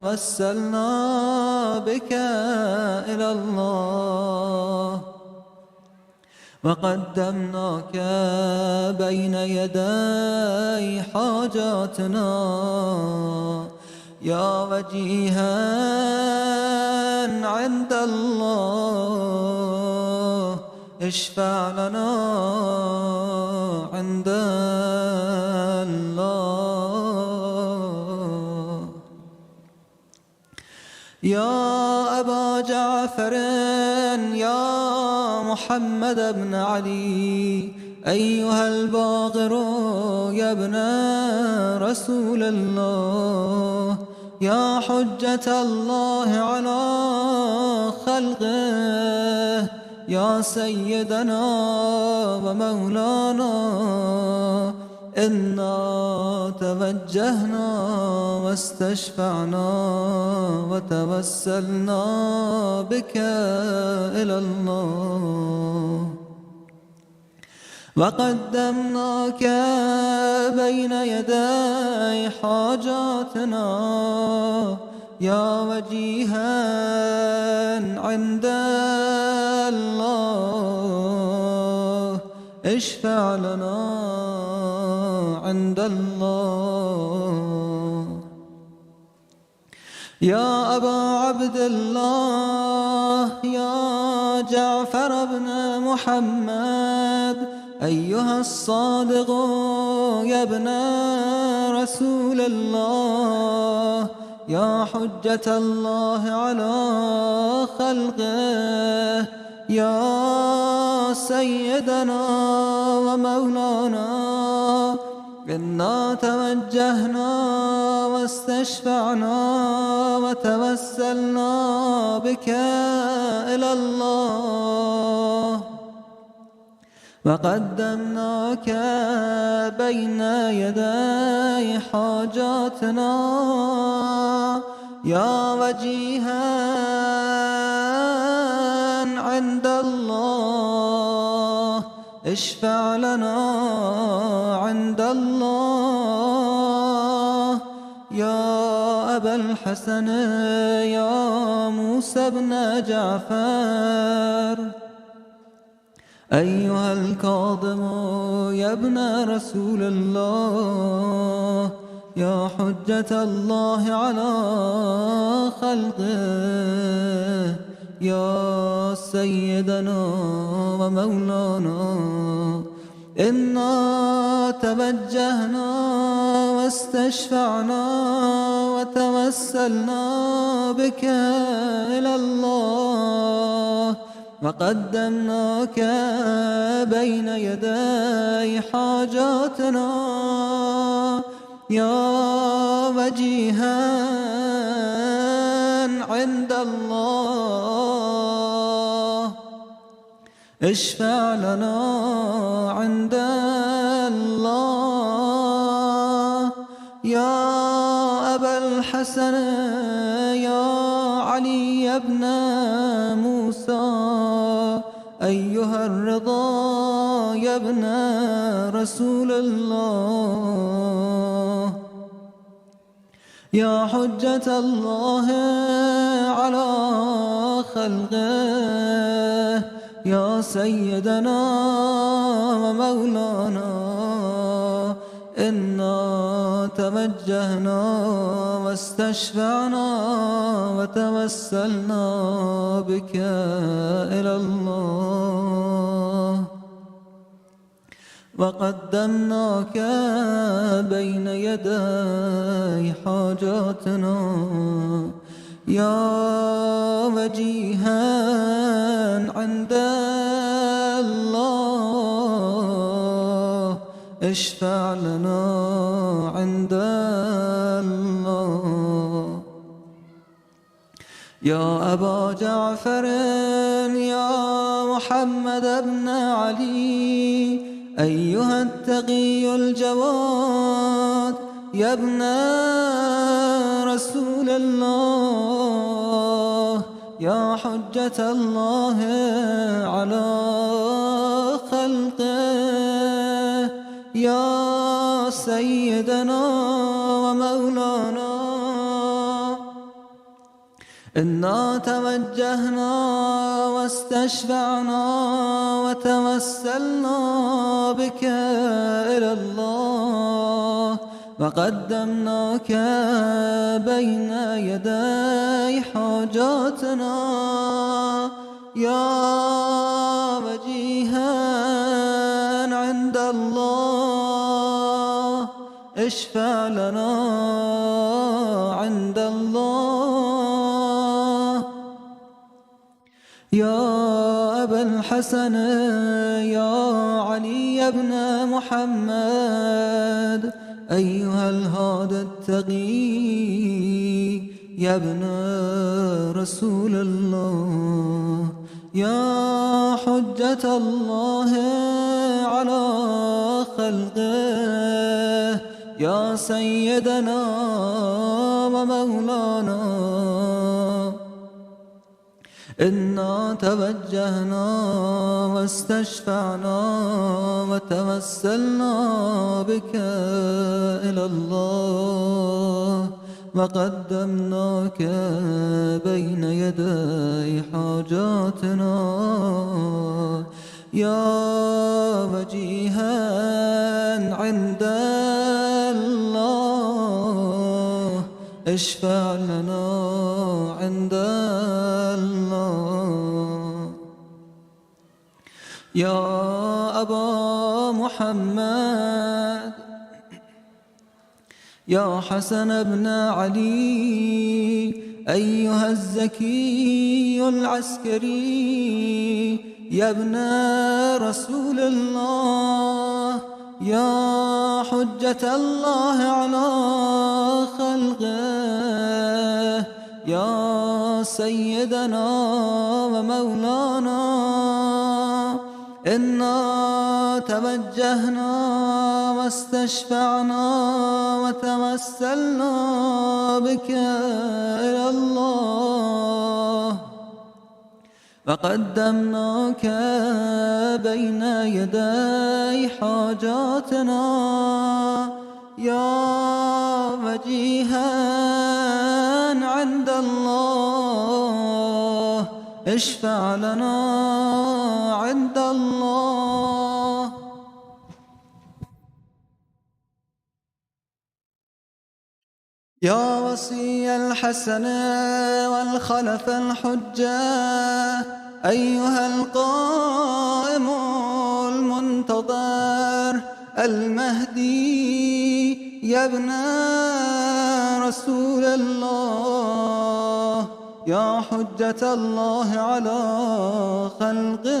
وصلنا بك إلى الله وقدمناك بين يدي حاجاتنا يا وجيها عند الله اشفع لنا عند الله. يا أبا جعفر يا محمد بن علي أيها الباقر يا ابن رسول الله يا حجة الله على خلقه يا سيدنا ومولانا إنا توجهنا واستشفعنا وتوسلنا بك إلى الله وقدمناك بين يدي حاجاتنا يا وجيها عند الله اشفع لنا عند الله. يا أبا عبد الله يا جعفر بن محمد أيها الصادق يا ابن رسول الله يا حجة الله على خلقه يا سيدنا ومولانا إنا توجهنا واستشفعنا وتوسلنا بك إلى الله وقدمناك بين يدي حاجاتنا يا وجيها عند الله اشفع لنا عند الله. يا أبا الحسن يا موسى بن جعفر أيها الكاظم يا ابن رسول الله يا حجة الله على خلقه يا سيدنا ومولانا إنا توجهنا واستشفعنا وتوسلنا بك إلى الله وقدمناك بين يدي حاجاتنا يا وجيها عند الله اشفع لنا عند الله. يا أبا الحسن يا علي بن موسى أيها الرضا يا ابن رسول الله يا حجة الله على خلقه يا سيدنا ومولانا إنا توجهنا واستشفعنا وتوسلنا بك إلى الله وقدمناك بين يدي حاجاتنا يا وجيها عند الله اشفع لنا عند الله. يا أبا جعفر يا محمد بن علي أيها التقي الجواد يا ابن رسول الله يا حجة الله على خلقه يا سيدنا ومولانا واستشفعنا وتوسلنا بك إلى الله، وقدمناك بين يدي حاجاتنا يا وجيها عند الله، اشفع لنا عند الله. يا أبا الحسن يا علي بن محمد أيها الهادي التقي يا ابن رسول الله، يا حجة الله على خلقه، يا سيدنا ومولانا، إنا توجهنا واستشفعنا وتوسلنا بك إلى الله، وقدمناك بين يدي حاجاتنا يا وجيها عند الله، اشفع لنا عند الله. يا أبا محمد يا حسن بن علي أيها الزكي العسكري يا ابن رسول الله، يا حجة الله على خلقه، يا سيدنا ومولانا، إنا توجهنا واستشفعنا وتوسلنا بك إلى الله، وقدمناك بين يدي حاجاتنا يا وجيها عند الله، اشفع لنا عند الله. يا وصي الحسن والخلف الحجة أيها القائم المنتظر المهدي يا ابن رسول الله، يا حجة الله على خلقه،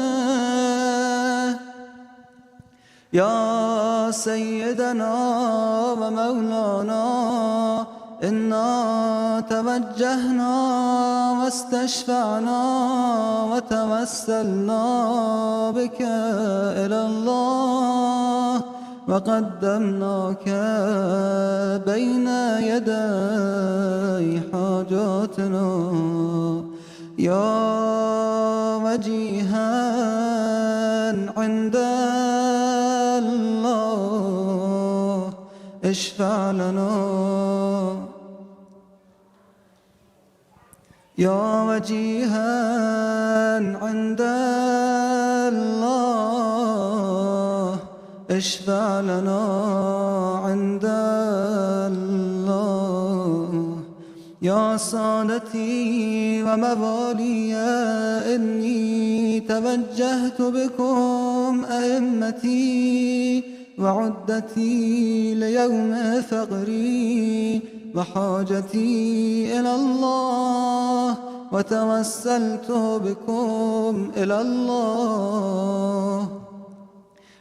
يا سيدنا ومولانا، إنا توجهنا واستشفعنا وتوسلنا بك إلى الله، وقدمناك بين يدي حاجاتنا يا وجيها عند الله، اشفع لنا يا وجيها عند الله، اشفع لنا عند الله. يا سادتي وموالي إني توجهت بكم أئمتي وعدتي ليوم فقري وحاجتي إلى الله، وتوسلت بكم إلى الله،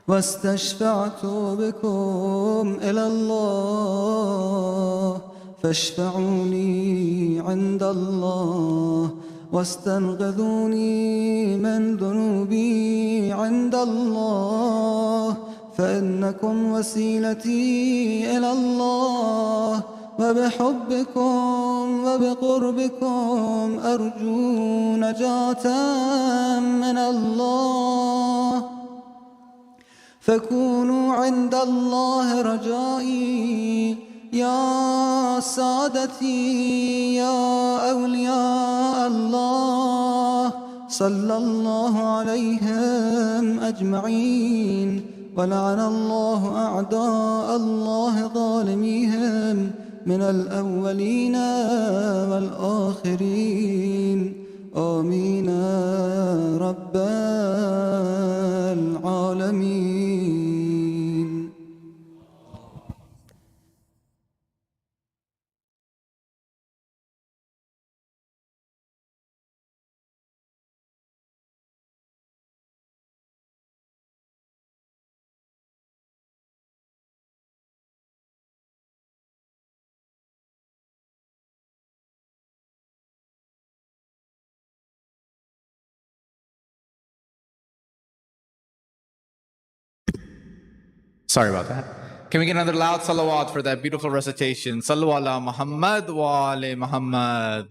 واستشفعت بكم إلى الله، فاشفعوني عند الله، واستنقذوني من ذنوبي عند الله، فإنكم وسيلتي إلى الله، وبحبكم وبقربكم أرجو نجاة من الله، فكونوا عند الله رجائي يا سادتي يا أولياء الله، صلى الله عليهم أجمعين. ولعن الله أعداء الله ظالميهم من الأولين والآخرين. آمين رب العالمين. Sorry about that. Can we get another loud salawat for that beautiful recitation? Sallu ala Muhammad wa ali Muhammad.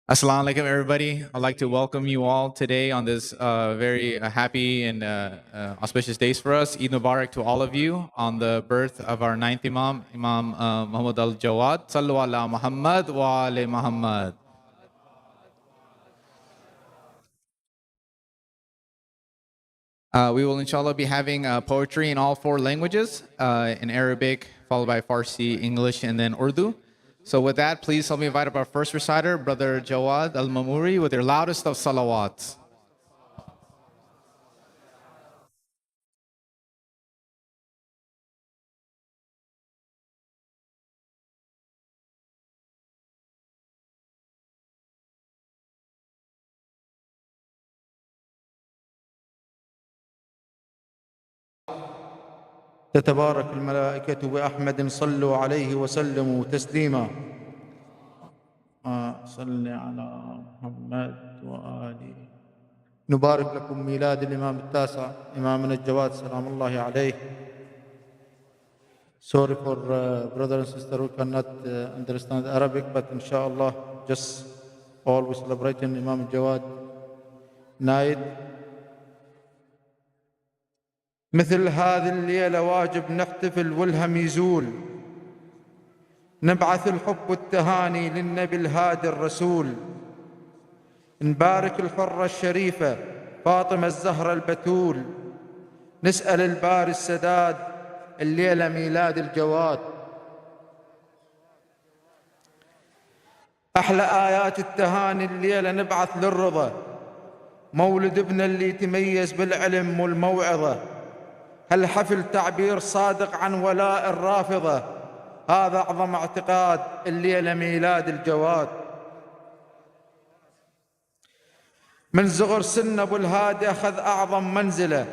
Assalamu alaikum, everybody. I'd like to welcome you all today on this very happy and auspicious days for us. Eid Mubarak to all of you on the birth of our ninth Imam, Imam Muhammad al-Jawad. Sallu ala Muhammad wa ali Muhammad. We will inshallah be having poetry in all 4 languages, in Arabic, followed by Farsi, English, and then Urdu. So with that, please help me invite up our first reciter, Brother Jawad al-Mamuri, with their loudest of salawats. تتبارك الملائكة بأحمد صلوا عليه وسلموا تسليما. صل على محمد وآله. نبارك لكم ميلاد الإمام التاسع إمامنا الجواد سلام الله عليه. Sorry for brother and sister who cannot understand Arabic, but inshallah just all we celebrating Imam Jawad night. مثل هذه الليلة واجب نحتفل والهم يزول، نبعث الحب والتهاني للنبي الهادي الرسول، نبارك الحرة الشريفة فاطمة الزهرة البتول، نسأل الباري السداد الليلة ميلاد الجواد. أحلى آيات التهاني الليلة نبعث للرضا، مولد ابن اللي تميز بالعلم والموعظة، هالحفل تعبير صادق عن ولاء الرافضة، هذا أعظم اعتقاد الليلة ميلاد الجواد. من صغر سن أبو الهادي أخذ أعظم منزلة،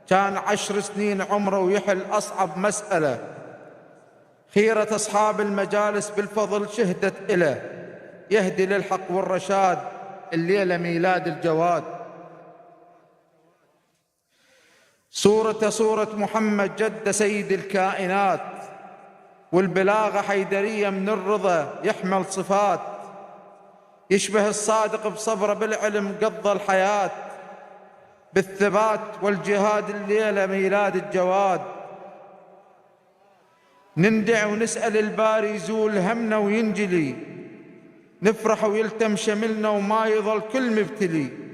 كان 10 سنين عمره ويحل أصعب مسألة، خيرة أصحاب المجالس بالفضل شهدت إله، يهدي للحق والرشاد الليلة ميلاد الجواد. صورة محمد جد سيد الكائنات، والبلاغة حيدرية من الرضا يحمل صفات، يشبه الصادق بصبره بالعلم قضى الحياة، بالثبات والجهاد الليلة ميلاد الجواد. نندع ونسأل الباري يزول همنا وينجلي، نفرح ويلتم شملنا وما يظل كل مبتلي،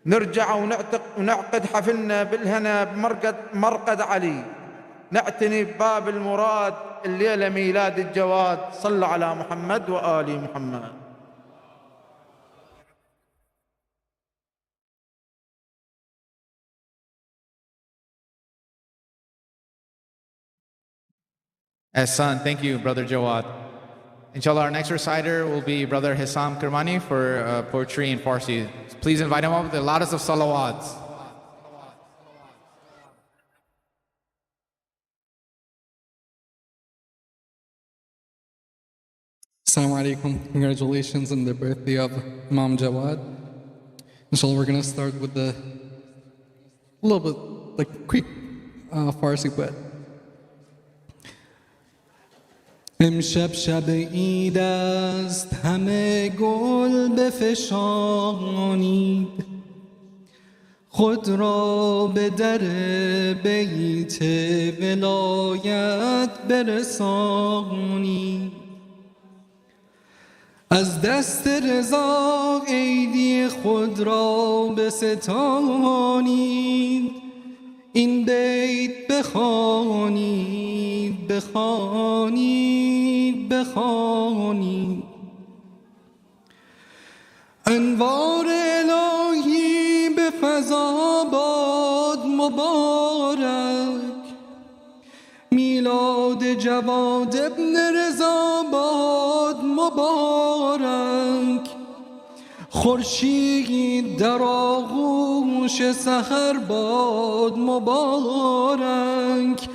نرجع ونعقد حفلنا بالهنا بمرقد علي، نعتني بباب المراد الليلة ميلاد الجواد. صلوا على محمد وآل محمد. Ahsan, thank you, Brother Jawad. Inshallah, our next reciter will be Brother Hissam Kirmani for poetry in Farsi. Please invite him up with the loudest of salawats. Assalamu alaikum. Congratulations on the birthday of Imam Jawad. Inshallah, we're going to start with a little bit like quick Farsi poet. امشب شب عید است همه گل بفشانید، خود را به در بیت ولایت برسانید. از دست رضا عیدی خود را بستانید، این بیت بخوانید بخوانید بخوانید. انوار الهی به فضا باد مبارک، میلاد جواد ابن رضا باد مبارک. خورشید در آغوش سحر باد مبارک،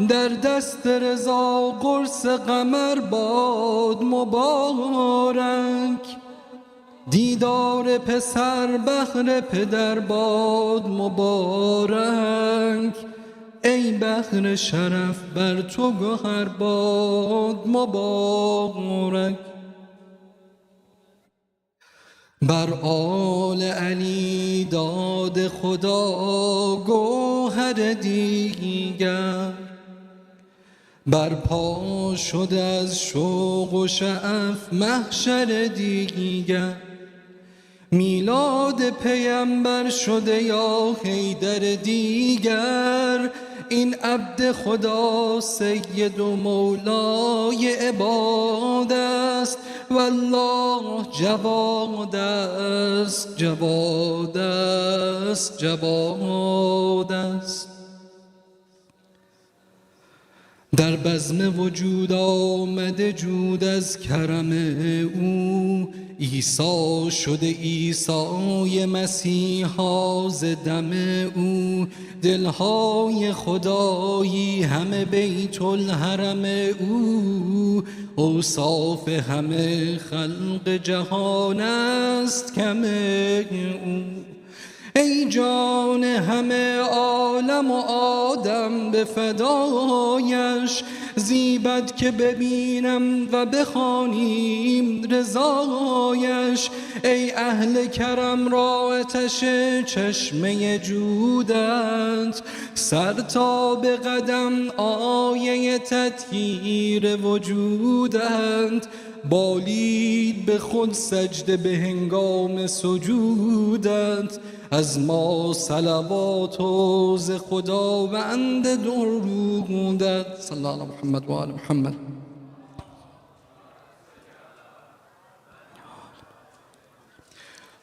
در دست رضا قرص قمر باد مبارک. دیدار پسر بهر پدر باد مبارک، ای بحر شرف بر تو گوهر باد مبارک. بر آل علی داد خدا گوهر دیگر، برپا شده از شوق و شعف محشر دیگر. میلاد پیمبر شده یا حیدر دیگر، این عبد خدا سید و مولای عباد است، والله جواد است جواد است جواد است. در بزم وجود آمده جود از کرم او، عیسی شده عیسی مسیحا ز دم او. دلهای خدایی همه بیت الحرم او، اوصاف همه خلق جهان است کم او. ای جان همه عالم و آدم به فدایش، زیبد که ببینم و بخوانیم رضایش. ای اهل کرم را آتش چشمه جودت، سر تا به قدم آیه تطهیر وجودت. بالید به خود سجده به هنگام سجودت، از ما صلوات و ز خداوند درودت. صلی الله علی محمد و آل محمد.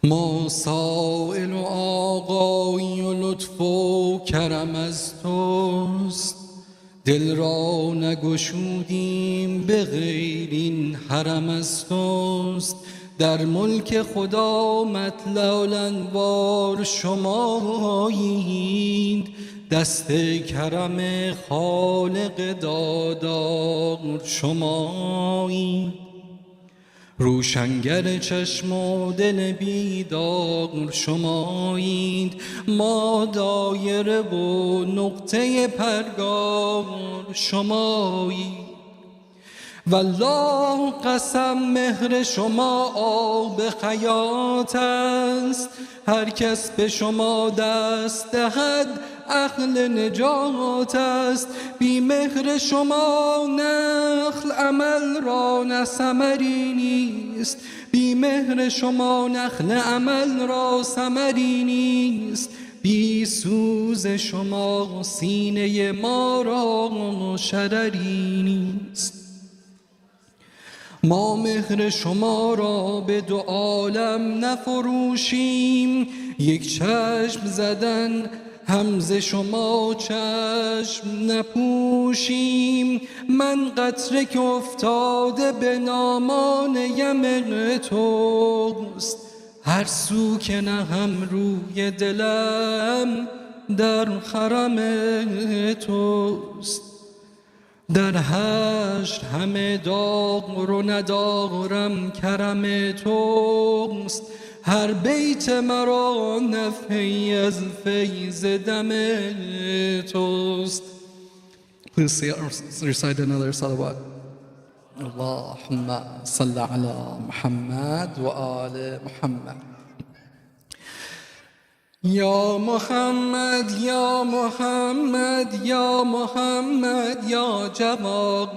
ما سائل و آقایی و لطف و کرم از توست، دل را نگشودیم به غیر این حرم از توست. در ملک خدا مطلع الانوار شمایید، دست کرم خالق دادار شمایید. روشنگر چشم و دل بیدار شمایید، ما دایره و نقطه پرگار شمایید. والله قسم مهر شما آب حیات است، هر کس به شما دست دهد اهل نجات است. بی مهر شما نخل عمل را نه ثمری نیست، بی مهر شما نخل عمل را ثمری نیست. بی سوز شما سینه ما را شرری نیست. ما مهر شما را به دو عالم نفروشیم، یک چشم زدن همز شما چشم نپوشیم. من قطره که افتاده به نامان یم توست، هر سو که نهم روی دلم در خرم توست. در حشر همه داغ رو ندارم کرم توست، هر بیت مرا نفحی از فیض دم توست. Please recite another salawat. Allahumma salli ala Muhammad wa ali Muhammad. یا محمد یا محمد یا محمد یا جواد،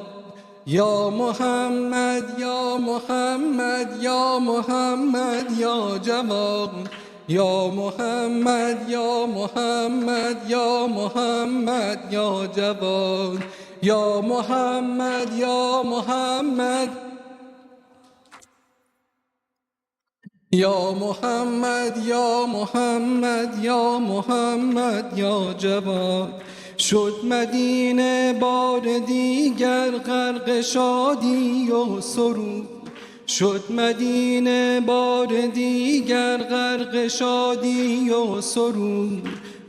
یا محمد یا محمد یا محمد یا جواد یا محمد یا محمد یا محمد یا جواد یا محمد یا محمد یا محمد یا محمد یا محمد یا جواد شد مدینه بار دیگر غرق شادی و سرور شد مدینه بار دیگر غرق شادی و سرور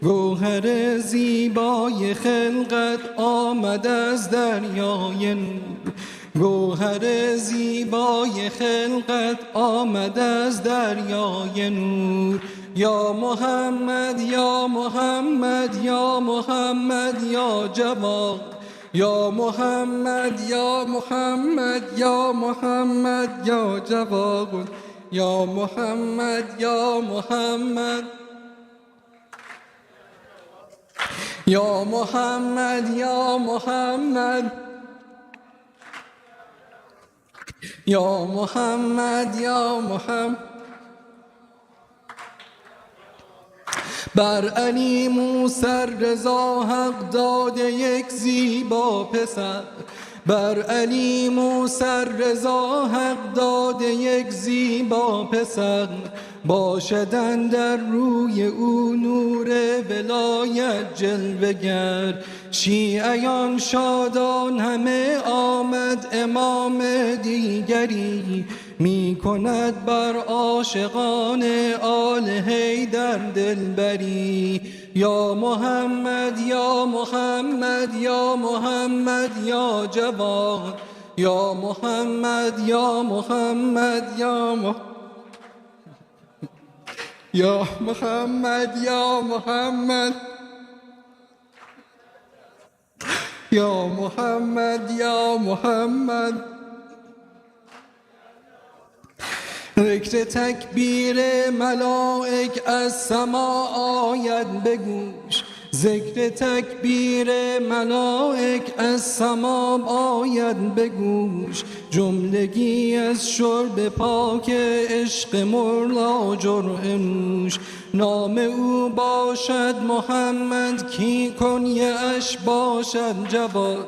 گوهر زیبای خلقت آمد از دریای نور گوهر زیبای خلقت آمد از دریای نور یا محمد یا محمد یا محمد یا جواد یا محمد یا محمد یا محمد یا جواد یا محمد یا محمد یا محمد یا محمد یا محمد یا محمد بر علی موسی رضا حق داده یک زیبا پسر بر علی موسی رضا حق داده یک زیبا پسر باشدن در روی او نور ولایت جلوه گر شیعیان شادان همه آمد امام دیگری می کند بر عاشقان آل حیدر دلبری یا محمد یا محمد یا محمد یا جواد یا محمد یا محمد یا یا محمد یا محمد یا محمد یا محمد ذکر تکبیر ملائک از سما آید به گوش ذکر تکبیر ملائک از سما آید به گوش جملگی از شرب پاک عشق مرلا جرعه نوش نام او باشد محمد کی کنیه اش باشد جواد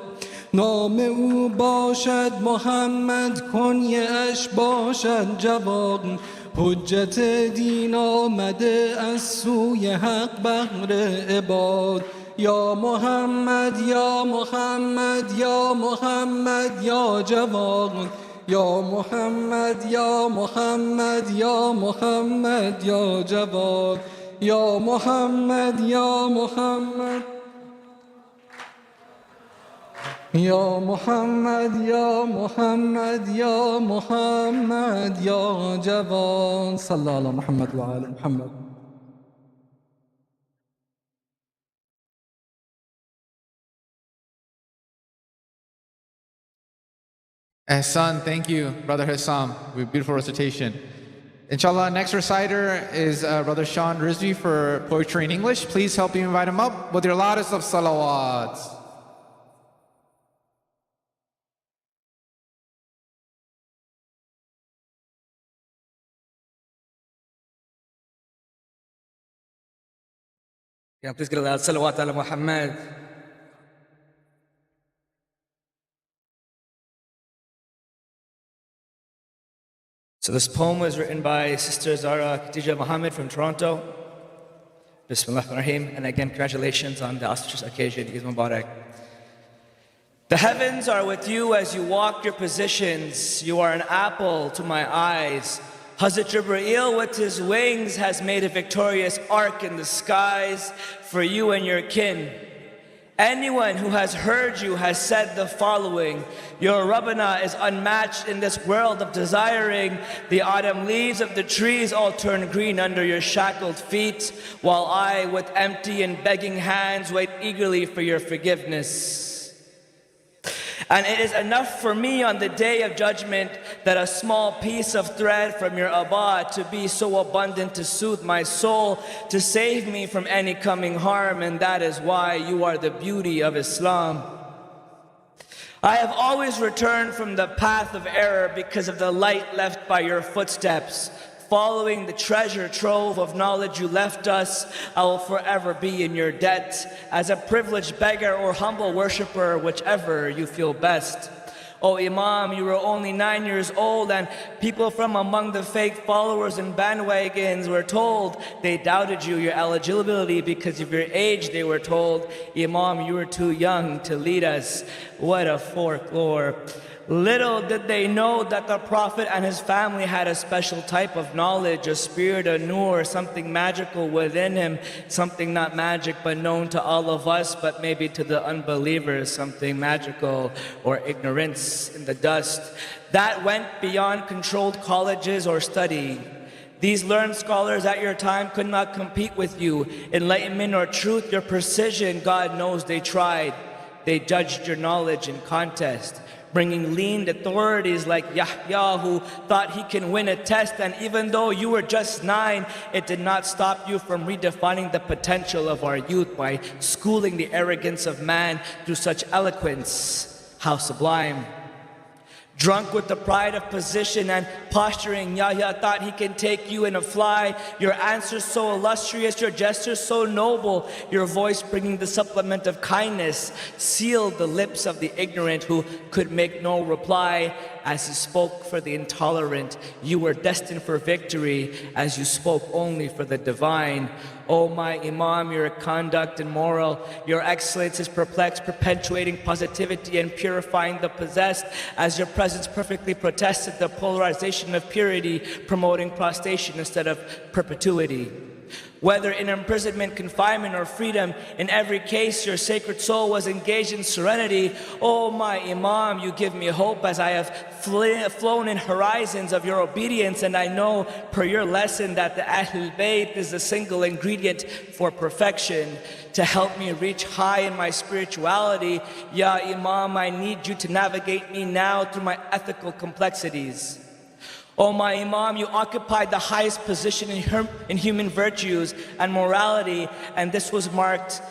نام او باشد محمد کنیه اش باشد جواد حجت دین آمده از سوی حق بهر عباد یا محمد یا محمد یا محمد یا جواد یا محمد یا محمد یا محمد یا جواد یا محمد یا محمد یا محمد یا محمد یا محمد یا جواد صلی علی محمد و آل محمد. Hassan, thank you, Brother Hassam, with beautiful recitation. Inshallah, next reciter is Brother Sean Rizvi for poetry in English. Please help me invite him up with your loudest of salawats. Yeah, please get a loud salawat ala Muhammad. So this poem was written by Sister Zara Khadija Muhammad from Toronto. Bismillahir-Rahim. And again, congratulations on the auspicious occasion. Eid Mubarak. The heavens are with you as you walk your positions. You are an apple to my eyes. Hazrat Jibreel with his wings has made a victorious arc in the skies for you and your kin. Anyone who has heard you has said the following: your Rabbana is unmatched in this world of desiring. The autumn leaves of the trees all turn green under your shackled feet, while I, with empty and begging hands, wait eagerly for your forgiveness. And it is enough for me on the day of judgment that a small piece of thread from your abad to be so abundant to soothe my soul, to save me from any coming harm, and that is why you are the beauty of Islam. I have always returned from the path of error because of the light left by your footsteps. Following the treasure trove of knowledge you left us, I will forever be in your debt, as a privileged beggar or humble worshiper, whichever you feel best. O Imam, you were only 9 years old, and people from among the fake followers and bandwagons were told they doubted you, your eligibility because of your age. They were told, Imam, you were too young to lead us. What a folklore. Little did they know that the Prophet and his family had a special type of knowledge, a spirit, a nur, something magical within him, something not magic but known to all of us, but maybe to the unbelievers, something magical or ignorance in the dust. That went beyond controlled colleges or study. These learned scholars at your time could not compete with you. Enlightenment or truth, your precision, God knows they tried. They judged your knowledge in contest, bringing lean authorities like Yahya, who thought he can win a test. And even though you were just 9, it did not stop you from redefining the potential of our youth by schooling the arrogance of man through such eloquence. How sublime. Drunk with the pride of position and posturing, Yahya thought he can take you in a fly. Your answers so illustrious, your gestures so noble, your voice bringing the supplement of kindness, sealed the lips of the ignorant who could make no reply. As you spoke for the intolerant, you were destined for victory, as you spoke only for the divine. O my Imam, your conduct and moral, your excellence is perplexed, perpetuating positivity and purifying the possessed, as your presence perfectly protested the polarization of purity, promoting prostration instead of perpetuity. Whether in imprisonment, confinement, or freedom, in every case your sacred soul was engaged in serenity. Oh my Imam, you give me hope as I have flown in horizons of your obedience, and I know per your lesson that the Ahlul Bayt is the single ingredient for perfection. To help me reach high in my spirituality, Ya Imam, I need you to navigate me now through my ethical complexities. O my Imam, you occupied the highest position in human virtues and morality, and this was marked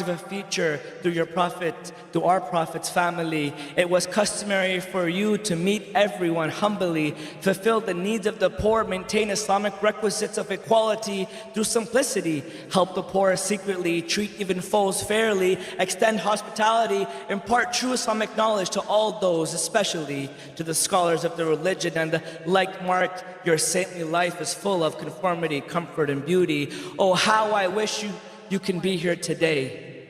of a feature through your Prophet, through our Prophet's family. It was customary for you to meet everyone humbly, fulfill the needs of the poor, maintain Islamic requisites of equality through simplicity, help the poor secretly, treat even foes fairly, extend hospitality, impart true Islamic knowledge to all those, especially to the scholars of the religion, and the like marked your saintly life is full of conformity, comfort, and beauty. Oh, how I wish you can be here today.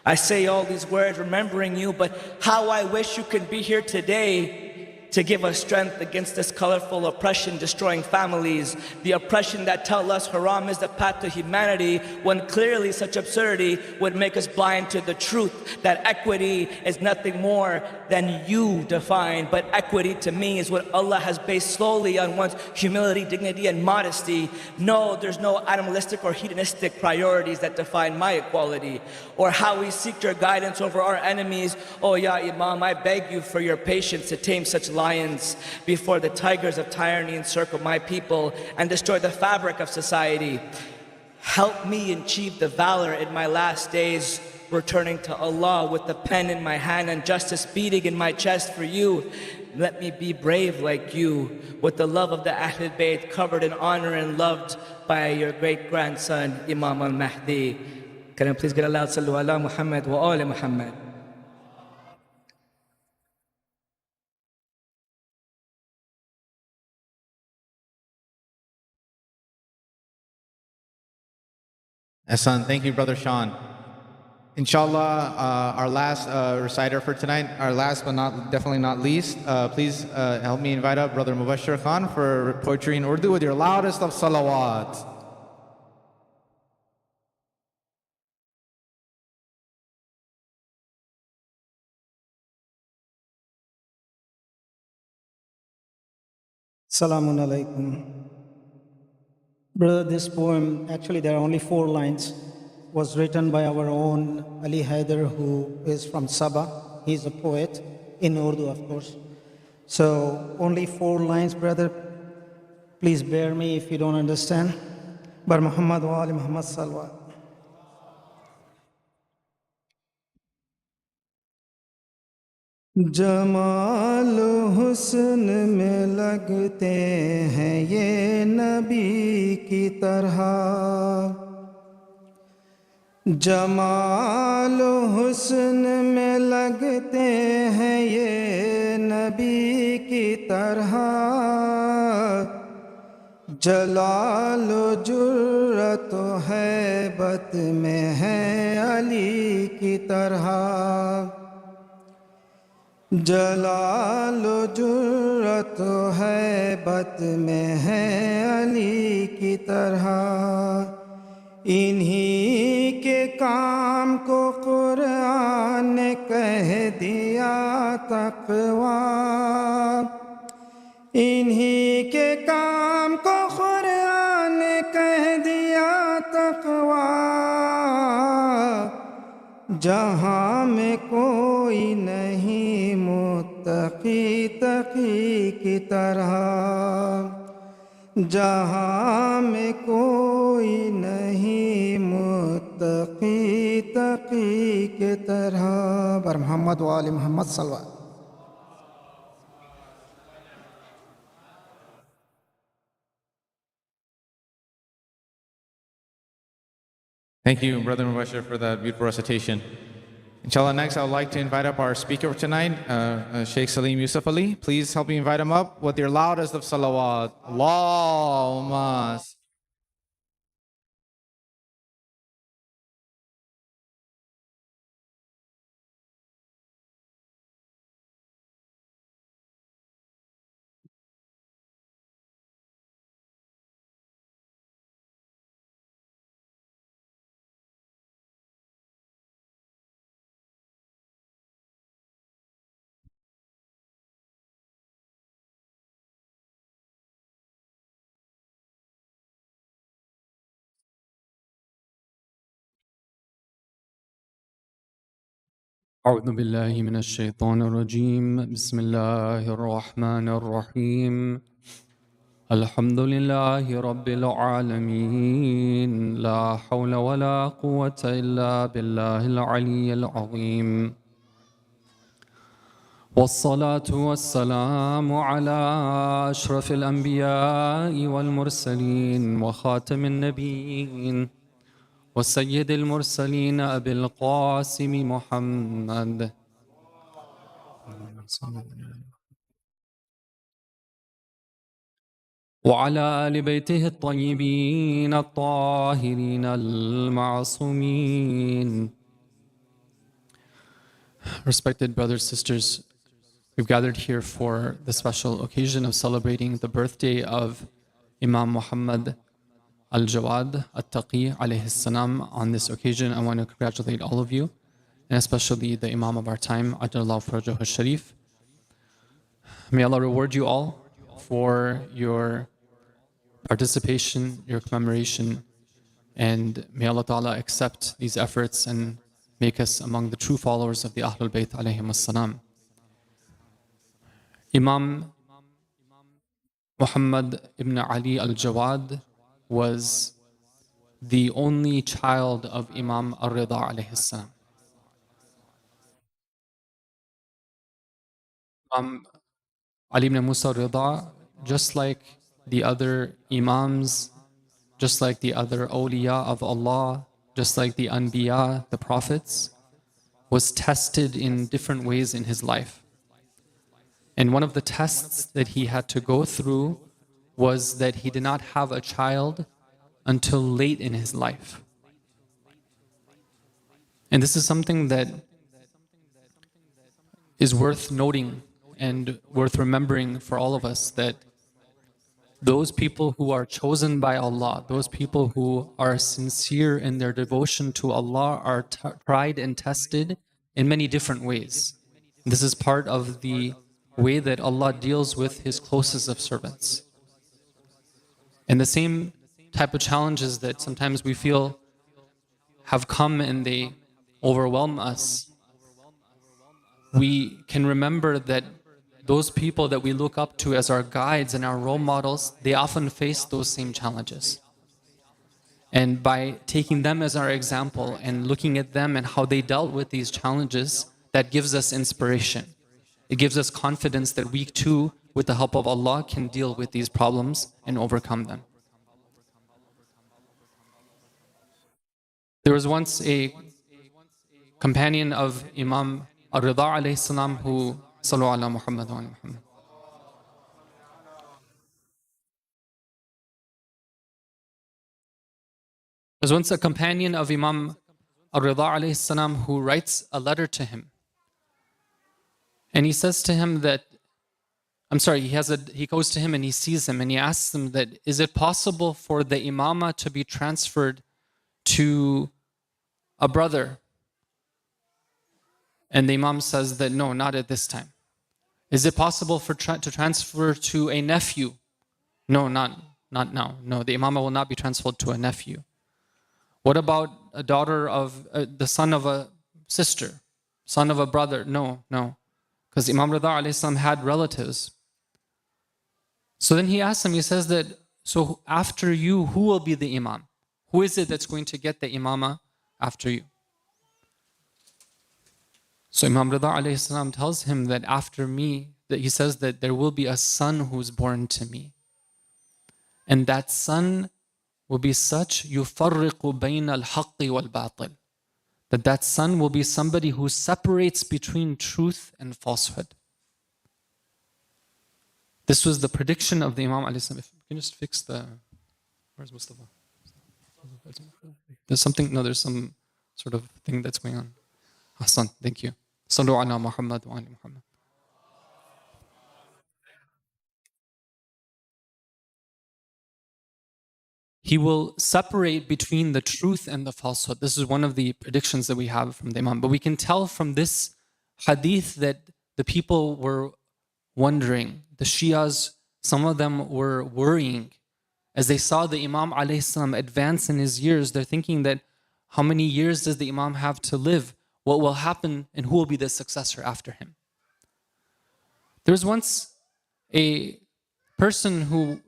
I say all these words remembering you, but how I wish you can be here today to give us strength against this colorful oppression destroying families, the oppression that tell us haram is the path to humanity, when clearly such absurdity would make us blind to the truth that equity is nothing more than you define. But equity to me is what Allah has based slowly on one's humility, dignity, and modesty. No, there's no animalistic or hedonistic priorities that define my equality, or how we seek your guidance over our enemies. Oh Ya Imam, I beg you for your patience to tame such lions before the tigers of tyranny encircle my people and destroy the fabric of society. Help me achieve the valor in my last days, returning to Allah with the pen in my hand and justice beating in my chest for you. Let me be brave like you, with the love of the Ahlul Bayt, covered in honor and loved by your great-grandson, Imam al-Mahdi. Can I please get a loud sallu ala Muhammad wa ala Muhammad? Ahsan, thank you, Brother Sean. Inshallah, our last reciter for tonight, our last but definitely not least, please help me invite up Brother Mubashir Khan for poetry in Urdu with your loudest of salawat. Assalamu alaikum. Brother, this poem, actually there are only 4 lines, was written by our own Ali Haider, who is from Sabah. He's a poet, in Urdu of course. So only 4 lines, brother. Please bear me if you don't understand. Bar Muhammad wa ali Muhammad salwa. Jamal हुस्न में लगते हैं ये नबी की तरह जमाल हुस्न में लगते हैं ये नबी की तरह जलाल जुर्रत हैबत में है अली की तरह जलाल जुर्रत हैबत में है अली की तरह इन्हीं के काम को कुरान ने कह दिया तक़वा इन्हीं के काम को कुरान ने कह दिया तक़वा जहाँ में कोई नहीं मुत्तकी तकी की तरह जहाँ में कोई नहीं मुत्तकी तकी के तरह बर मोहम्मद व आले मोहम्मद सल्लल्लाहु Thank you, Brother Mubashir, for that beautiful recitation. Inshallah, next I would like to invite up our speaker for tonight, Sheikh Salim Yusufali. Please help me invite him up with your loudest of salawat. Allahumma. أعوذ بالله من الشيطان الرجيم بسم الله الرحمن الرحيم الحمد لله رب العالمين لا حول ولا قوة إلا بالله العلي العظيم والصلاة والسلام على أشرف الأنبياء والمرسلين وخاتم النبيين والسيد المرسلين أبي القاسم محمد وعلى آل بيته الطيبين الطاهرين المعصومين. Respected brothers, sisters, we've gathered here for the special occasion of celebrating the birthday of Imam Muhammad al-Jawad, al-Taqi alayhi salam. On this occasion, I want to congratulate all of you, and especially the Imam of our time, Ajjallahu Farajahu Sharif. May Allah reward you all for your participation, your commemoration, and may Allah Ta'ala accept these efforts and make us among the true followers of the Ahlul Bayt alayhim as-salam. Imam Muhammad ibn Ali al-Jawad was the only child of Imam al-Rida alayhi salam. Ali ibn Musa al-Rida, just like the other Imams, just like the other awliya of Allah, just like the Anbiya, the prophets, was tested in different ways in his life. And one of the tests that he had to go through was that he did not have a child until late in his life. And this is something that is worth noting and worth remembering for all of us, that those people who are chosen by Allah, those people who are sincere in their devotion to Allah, are tried and tested in many different ways. This is part of the way that Allah deals with His closest of servants. And the same type of challenges that sometimes we feel have come and they overwhelm us, we can remember that those people that we look up to as our guides and our role models, they often face those same challenges. And by taking them as our example and looking at them and how they dealt with these challenges, that gives us inspiration. It gives us confidence that we too, with the help of Allah, can deal with these problems and overcome them. There was once a companion of Imam al-Rida alayhi salam who Sallu ala Muhammad wa ala Muhammad. There was once a companion of Imam al-Rida alayhi salam who writes a letter to him. And he says to him that, he goes to him and he sees him and he asks him that, is it possible for the imamah to be transferred to a brother? And the imam says that, no, not at this time. Is it possible to transfer to a nephew? No, not now. No, the imamah will not be transferred to a nephew. What about a daughter of the son of a sister, son of a brother? No. Because Imam Rida alayhi salam had relatives. So then he asks him, he says that, so after you, who will be the imam? Who is it that's going to get the imamah after you? So Imam Rida alayhi salam tells him that after me, that he says that there will be a son who's born to me. And that son will be such, يُفَرِّقُ بَيْنَ الْحَقِّ وَالْبَاطِلِ, that son will be somebody who separates between truth and falsehood. This was the prediction of the Imam alayhi salam. If you can just fix the, where's Mustafa? There's some sort of thing that's going on. Hassan, thank you. Sallu ala Muhammad wa ala Muhammad. He will separate between the truth and the falsehood. This is one of the predictions that we have from the Imam. But we can tell from this hadith that the people were wondering. The Shias, some of them were worrying. As they saw the Imam alayhi salam advance in his years, they're thinking that how many years does the Imam have to live? What will happen and who will be the successor after him? There was once a person who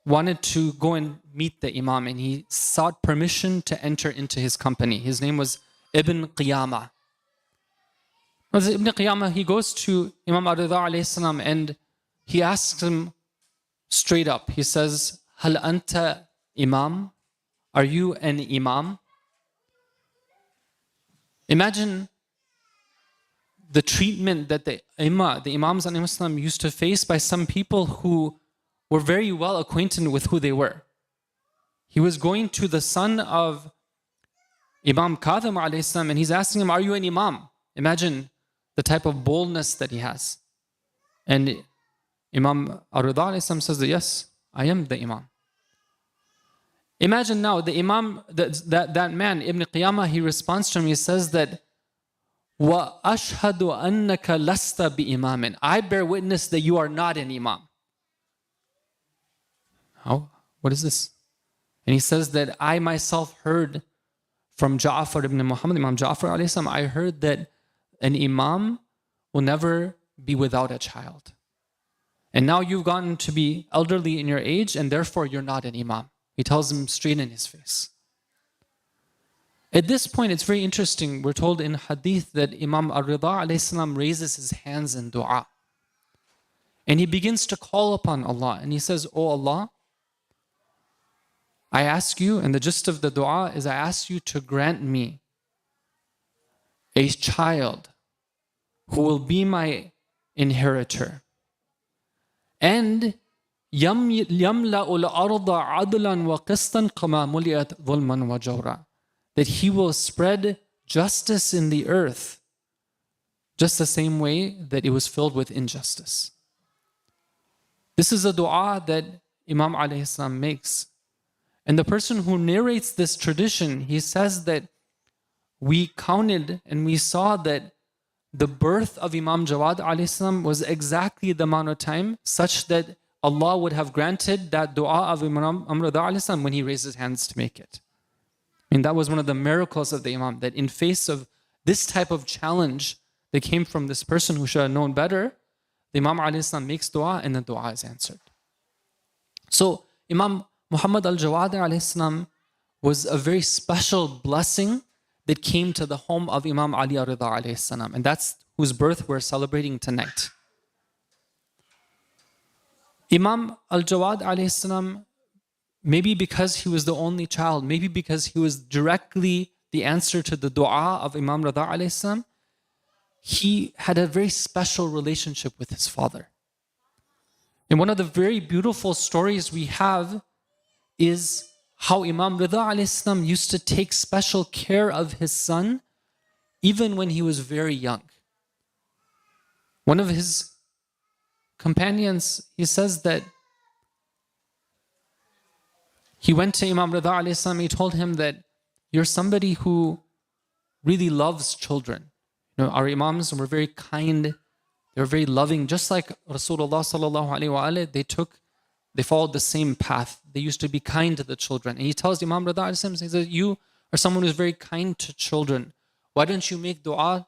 wanted to go and meet the Imam, and he sought permission to enter into his company. His name was Ibn Qiyamah. Ibn Qiyamah, he goes to Imam al-Rida alayhi salam and he asks him straight up. He says, Hal anta imam? Are you an imam? Imagine the treatment that the Imams alayhi salam used to face by some people who were very well acquainted with who they were. He was going to the son of Imam Kadhim alayhi salam and he's asking him, are you an imam? Imagine the type of boldness that he has. And Imam al-Rida alayhi salam says that, yes, I am the imam. Imagine now the imam, that man, Ibn Qiyamah, he responds to him, he says that, وَأَشْهَدُ أَنَّكَ لَسْتَ بِإِمَامٍ. I bear witness that you are not an imam. How? What is this? And he says that I myself heard from Ja'far ibn Muhammad, Imam Ja'far alayhi salam, I heard that an imam will never be without a child. And now you've gotten to be elderly in your age and therefore you're not an imam. He tells him straight in his face. At this point, it's very interesting. We're told in hadith that Imam al-Rida alayhi salam raises his hands in dua. And he begins to call upon Allah. And he says, Oh Allah, I ask you, and the gist of the dua is I ask you to grant me a child who will be my inheritor. And يَمْلَأُ الْأَرْضَ عَدْلًا وَقِسْطًا كَمَا مُلِئَتْ ظُلْمًا وَجَوْرًا. That he will spread justice in the earth just the same way that it was filled with injustice. This is a dua that Imam alayhi salam makes. And the person who narrates this tradition, he says that we counted and we saw that the birth of Imam Jawad alayhi salam was exactly the amount of time such that Allah would have granted that dua of Imam Rida alayhi salam when he raised his hands to make it. And that was one of the miracles of the Imam, that in face of this type of challenge that came from this person who should have known better, the Imam alayhi salam makes dua and the dua is answered. So Imam Muhammad al-Jawad alayhi salam was a very special blessing that came to the home of Imam Ali al-Rida alayhi salam. And that's whose birth we're celebrating tonight. Imam al-Jawad alayhi salam, maybe because he was the only child, maybe because he was directly the answer to the dua of Imam Rida alayhi salam, he had a very special relationship with his father. And one of the very beautiful stories we have is how Imam Rida alayhi salam used to take special care of his son even when he was very young. One of his companions, he says that he went to Imam Rida alayhi salam, he told him that you're somebody who really loves children. You know, our Imams were very kind, they were very loving, just like Rasulullah sallallahu alaihi wasallam. They followed the same path. They used to be kind to the children. And he tells Imam Rida alayhi salam, he says, you are someone who's very kind to children. Why don't you make dua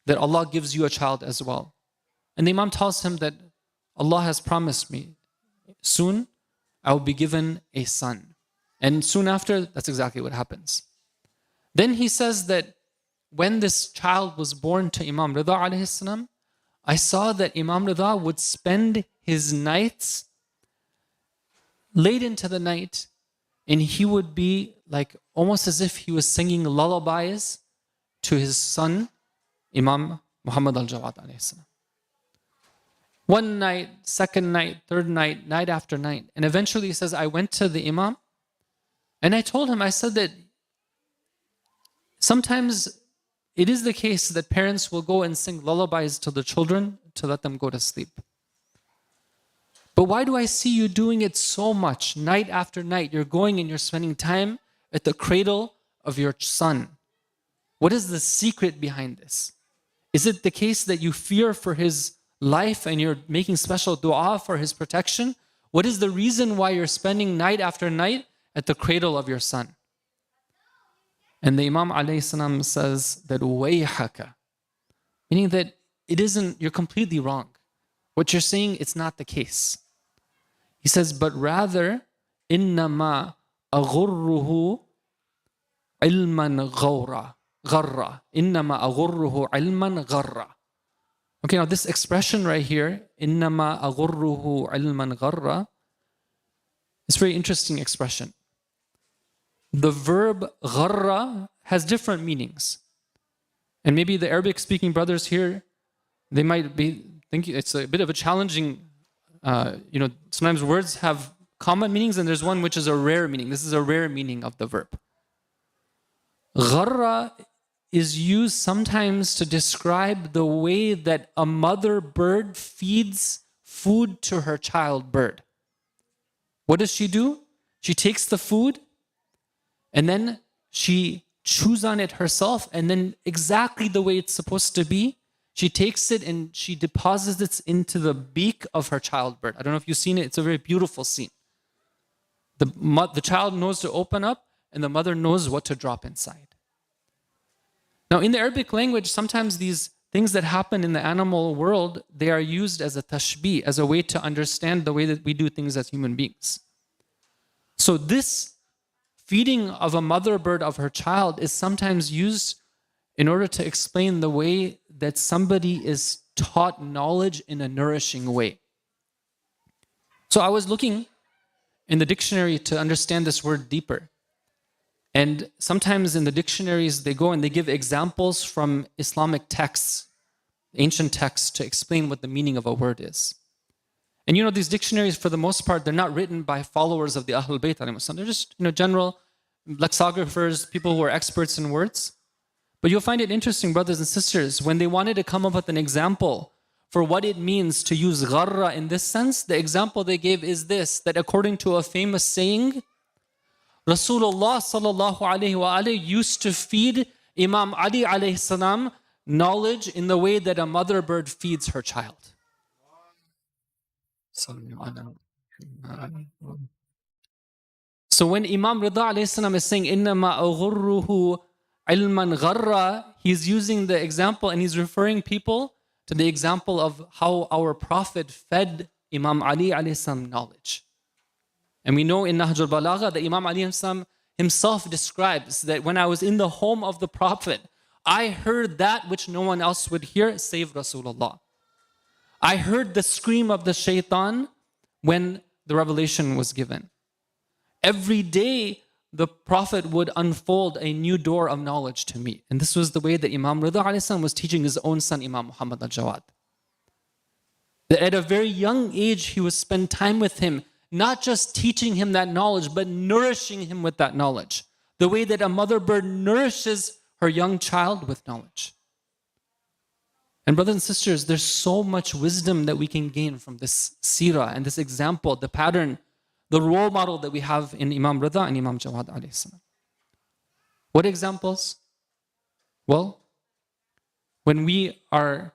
that Allah gives you a child as well? And the Imam tells him that Allah has promised me, soon I will be given a son. And soon after, that's exactly what happens. Then he says that when this child was born to Imam Rida alayhi salam, I saw that Imam Rida would spend his nights late into the night, and he would be like almost as if he was singing lullabies to his son, Imam Muhammad al-Jawad alayhi salam. One night, second night, third night, night after night. And eventually he says, I went to the Imam and I told him, I said that sometimes it is the case that parents will go and sing lullabies to the children to let them go to sleep. But why do I see you doing it so much, night after night? You're going and you're spending time at the cradle of your son. What is the secret behind this? Is it the case that you fear for his life and you're making special dua for his protection? What is the reason why you're spending night after night at the cradle of your son? And the Imam alayhi salam says that wayhaka, meaning that it isn't, you're completely wrong. What you're saying, it's not the case. He says, but rather, innama aghurruhu ilman gharra. Innama aghurruhu ilman gharra. Okay, now this expression right here, innama aghurruhu ilman gharra, is a very interesting expression. The verb gharra has different meanings. And maybe the Arabic-speaking brothers here, they might be thinking it's a bit of a challenging, sometimes words have common meanings and there's one which is a rare meaning. This is a rare meaning of the verb. Gharra is used sometimes to describe the way that a mother bird feeds food to her child bird. What does she do? She takes the food and then she chews on it herself, and then exactly the way it's supposed to be, she takes it and she deposits it into the beak of her child bird. I don't know if you've seen it. It's a very beautiful scene. The child knows to open up and the mother knows what to drop inside. Now, in the Arabic language, sometimes these things that happen in the animal world, they are used as a tashbih, as a way to understand the way that we do things as human beings. So this feeding of a mother bird of her child is sometimes used in order to explain the way that somebody is taught knowledge in a nourishing way. So I was looking in the dictionary to understand this word deeper. And sometimes in the dictionaries, they go and they give examples from Islamic texts, ancient texts, to explain what the meaning of a word is. And you know, these dictionaries, for the most part, they're not written by followers of the Ahlul Bayt. They're just, general lexicographers, people who are experts in words. But you'll find it interesting, brothers and sisters, when they wanted to come up with an example for what it means to use gharra in this sense, the example they gave is this, that according to a famous saying, Rasulullah sallallahu alayhi wa alayhi used to feed Imam Ali alayhi salam knowledge in the way that a mother bird feeds her child. So when Imam Rida alayhi salam is saying, Innama aghurruhu ilman gharra, he's using the example and he's referring people to the example of how our Prophet fed Imam Ali alayhi salam knowledge. And we know in Nahj al-Balagha that Imam Ali himself describes that when I was in the home of the Prophet, I heard that which no one else would hear save Rasulullah. I heard the scream of the shaitan when the revelation was given. Every day, the Prophet would unfold a new door of knowledge to me. And this was the way that Imam Rida alayhi salam was teaching his own son, Imam Muhammad al-Jawad. That at a very young age, he would spend time with him, not just teaching him that knowledge, but nourishing him with that knowledge. The way that a mother bird nourishes her young child with knowledge. And brothers and sisters, there's so much wisdom that we can gain from this seerah and this example, the pattern, the role model that we have in Imam Rida and Imam Jawad alayhi salam. What examples? Well, when we are,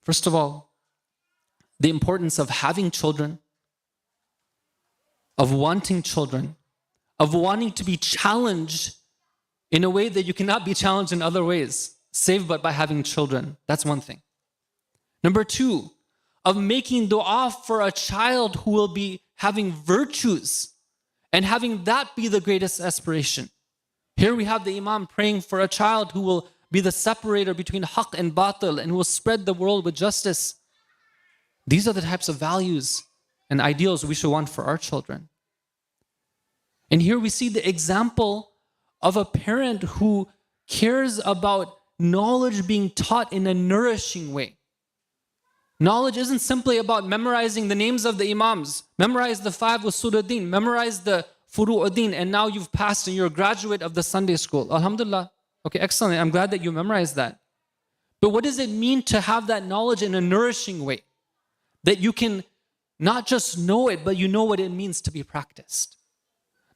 first of all, the importance of having children, of wanting children, of wanting to be challenged in a way that you cannot be challenged in other ways, save but by having children. That's one thing. Number two, of making dua for a child who will be having virtues and having that be the greatest aspiration. Here we have the Imam praying for a child who will be the separator between haqq and batil and will spread the world with justice. These are the types of values and ideals we should want for our children. And here we see the example of a parent who cares about knowledge being taught in a nourishing way. Knowledge isn't simply about memorizing the names of the Imams. Memorize the 5 Usul-ud-Din, memorize the Furu'-ud-Din, and now you've passed and you're a graduate of the Sunday school. Alhamdulillah. Okay, excellent. I'm glad that you memorized that. But what does it mean to have that knowledge in a nourishing way? That you can not just know it, but you know what it means to be practiced.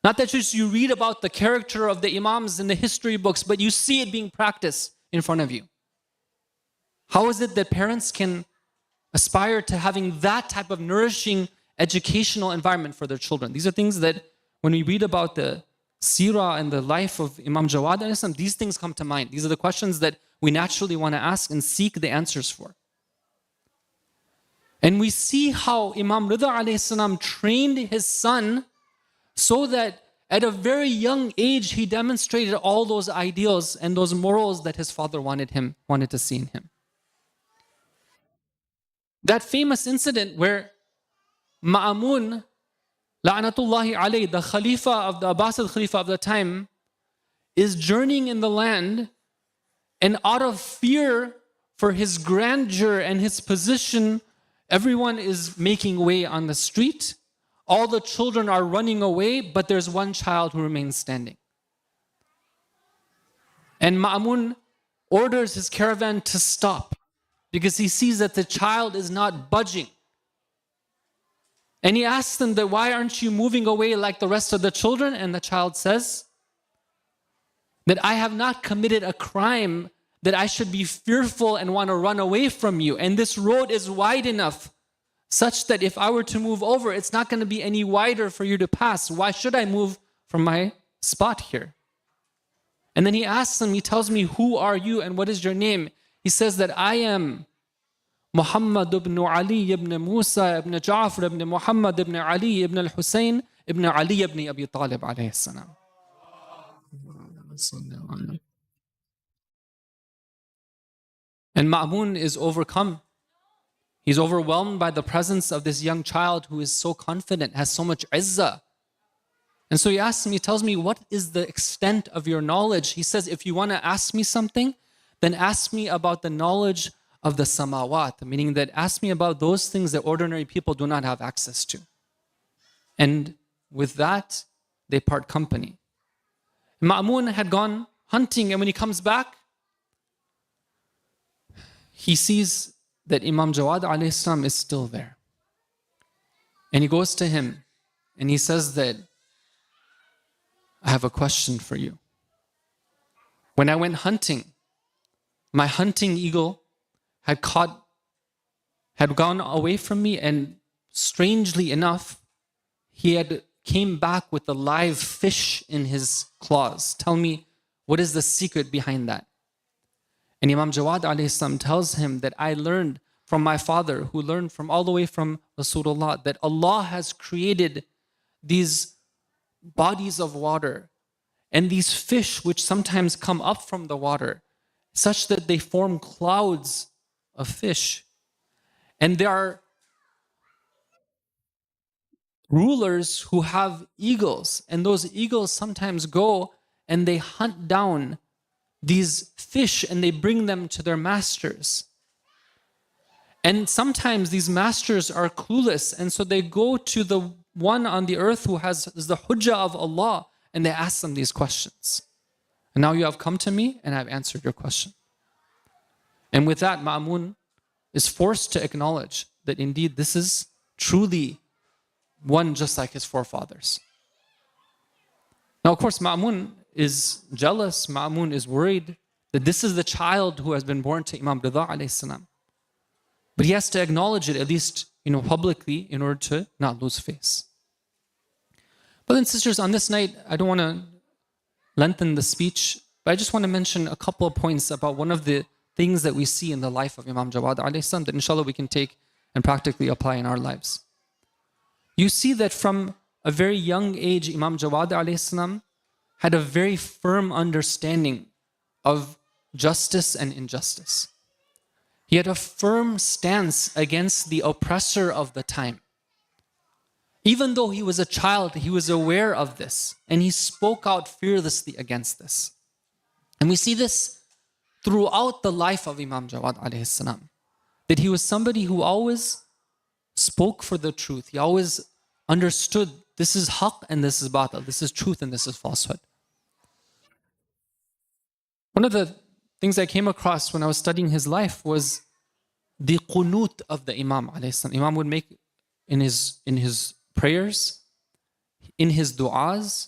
Not that just you read about the character of the Imams in the history books, but you see it being practiced in front of you. How is it that parents can aspire to having that type of nourishing educational environment for their children? These are things that when we read about the seerah and the life of Imam Jawad, these things come to mind. These are the questions that we naturally want to ask and seek the answers for. And we see how Imam Rida alayhi salam trained his son so that at a very young age, he demonstrated all those ideals and those morals that his father wanted to see in him. That famous incident where Ma'amun, la'natullahi alayhi, the Khalifa of the Abbasid Khalifa of the time, is journeying in the land, and out of fear for his grandeur and his position, everyone is making way on the street. All the children are running away, but there's one child who remains standing. And Ma'amun orders his caravan to stop because he sees that the child is not budging. And he asks them that, why aren't you moving away like the rest of the children? And the child says that I have not committed a crime that I should be fearful and want to run away from you. And this road is wide enough such that if I were to move over, it's not going to be any wider for you to pass. Why should I move from my spot here? And then he asks him, he tells me, who are you and what is your name? He says that I am Muhammad ibn Ali ibn Musa ibn Ja'far ibn Muhammad ibn Ali ibn al-Hussein ibn Ali ibn Abi Talib alayhi salam. And Ma'mun is overcome. He's overwhelmed by the presence of this young child who is so confident, has so much izzah. And so he asks me, he tells me, what is the extent of your knowledge? He says, if you want to ask me something, then ask me about the knowledge of the samawat, meaning that ask me about those things that ordinary people do not have access to. And with that, they part company. Ma'mun had gone hunting, and when he comes back, he sees that Imam Jawad alayhi salam is still there. And he goes to him and he says that, I have a question for you. When I went hunting, my hunting eagle had gone away from me, and strangely enough, he had came back with a live fish in his claws. Tell me, what is the secret behind that? And Imam Jawad alayhi salam tells him that I learned from my father, who learned from all the way from Rasulullah, that Allah has created these bodies of water and these fish which sometimes come up from the water, such that they form clouds of fish. And there are rulers who have eagles, and those eagles sometimes go and they hunt down these fish and they bring them to their masters. And sometimes these masters are clueless, and so they go to the one on the earth who is the hujjah of Allah, and they ask them these questions. And now you have come to me and I've answered your question. And with that, Ma'mun is forced to acknowledge that indeed this is truly one just like his forefathers. Now, of course, Ma'mun is jealous. Ma'mun is worried that this is the child who has been born to Imam Rida alayhi salam. But he has to acknowledge it, at least, publicly, in order to not lose face. Brothers and sisters, on this night, I don't want to lengthen the speech, but I just want to mention a couple of points about one of the things that we see in the life of Imam Jawad alayhi salam that inshallah we can take and practically apply in our lives. You see that from a very young age, Imam Jawad alayhi salam had a very firm understanding of justice and injustice. He had a firm stance against the oppressor of the time. Even though he was a child, he was aware of this, and he spoke out fearlessly against this. And we see this throughout the life of Imam Jawad alayhi salam, that he was somebody who always spoke for the truth. He always understood this is haqq and this is batil, this is truth and this is falsehood. One of the things I came across when I was studying his life was the qunut of the Imam alayhi salam. Imam would make in his prayers, in his du'as.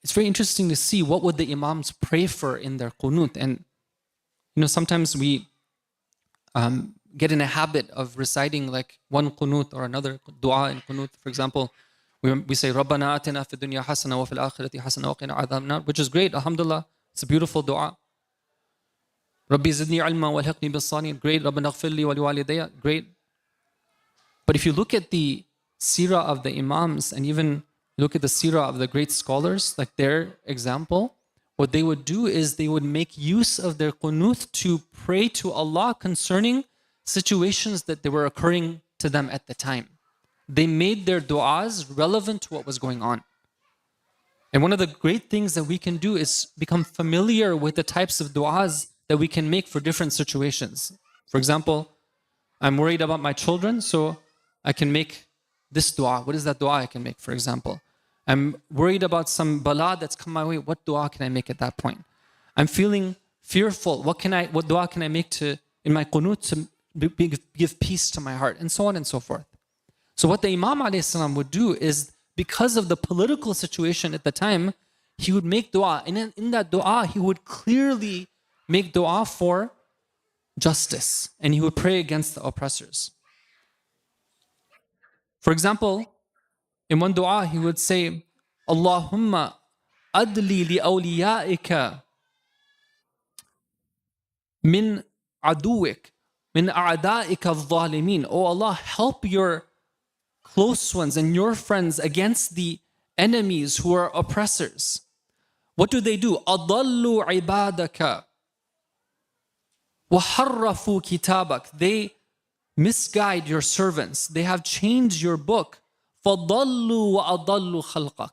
It's very interesting to see what would the Imams pray for in their qunut. And sometimes we get in a habit of reciting like one qunut or another dua in qunut. For example, we say Rabbana atina fi dunya hasana wa fil akhirati hasana wa qina adhab nar, which is great, alhamdulillah. It's a beautiful dua. Rabbi zidni ilma wa alhiqni bis salihin, great. Rabbana ighfir li wa liwalidayya, great. But if you look at the seerah of the Imams and even look at the seerah of the great scholars, like their example, what they would do is they would make use of their qunut to pray to Allah concerning situations that they were occurring to them at the time. They made their du'as relevant to what was going on. And one of the great things that we can do is become familiar with the types of du'as that we can make for different situations. For example, I'm worried about my children, so I can make this dua. What is that dua I can make, for example? I'm worried about some bala that's come my way. What dua can I make at that point? I'm feeling fearful. What dua can I make in my qunut to give peace to my heart? And so on and so forth. So what the Imam alayhi salam would do is, because of the political situation at the time, he would make dua. And in that dua, he would clearly make dua for justice. And he would pray against the oppressors. For example, in one dua, he would say, Allahumma adli li awliyaika min aduwik, min a'daika al-zalimin. Oh Allah, help your close ones and your friends against the enemies who are oppressors. What do? Adallu ibadaka wa harrafu kitabak. They misguide your servants. They have changed your book. فَضَلُّوا وَأَضَلُّوا خَلْقَكَ.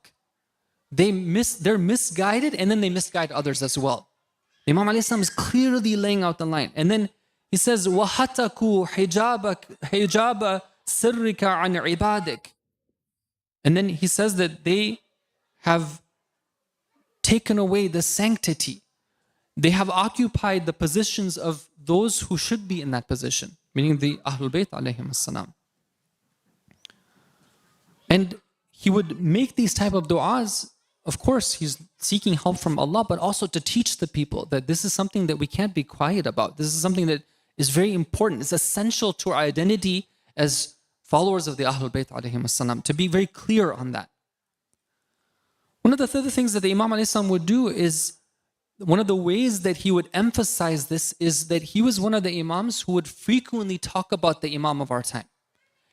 They're misguided, and then they misguide others as well. Imam alayhi salam is clearly laying out the line. And then he says, وَحَتَكُوا حِجَابَ سِرِّكَ عَنْ عِبَادِكَ. And then he says that they have taken away the sanctity. They have occupied the positions of those who should be in that position, meaning the Ahlul Bayt alayhim as-salam. And he would make these type of du'as. Of course, he's seeking help from Allah, but also to teach the people that this is something that we can't be quiet about. This is something that is very important. It's essential to our identity as followers of the Ahlul Bayt alayhim as-salam, to be very clear on that. One of the other things that the Imam alayhi salam would do is, one of the ways that he would emphasize this is that he was one of the Imams who would frequently talk about the Imam of our time.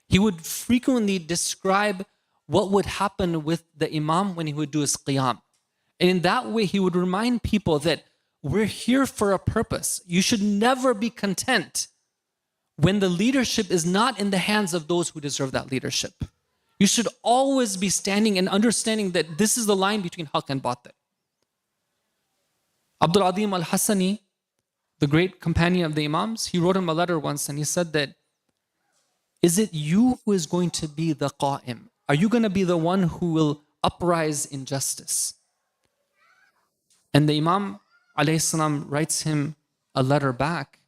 He would frequently describe what would happen with the Imam when he would do his qiyam. And in that way, he would remind people that we're here for a purpose. You should never be content when the leadership is not in the hands of those who deserve that leadership. You should always be standing and understanding that this is the line between haqq and batil. Abdul Adim al-Hassani, the great companion of the Imams, he wrote him a letter once and he said that, is it you who is going to be the qa'im? Are you going to be the one who will uprise injustice? And the Imam alayhi salam writes him a letter back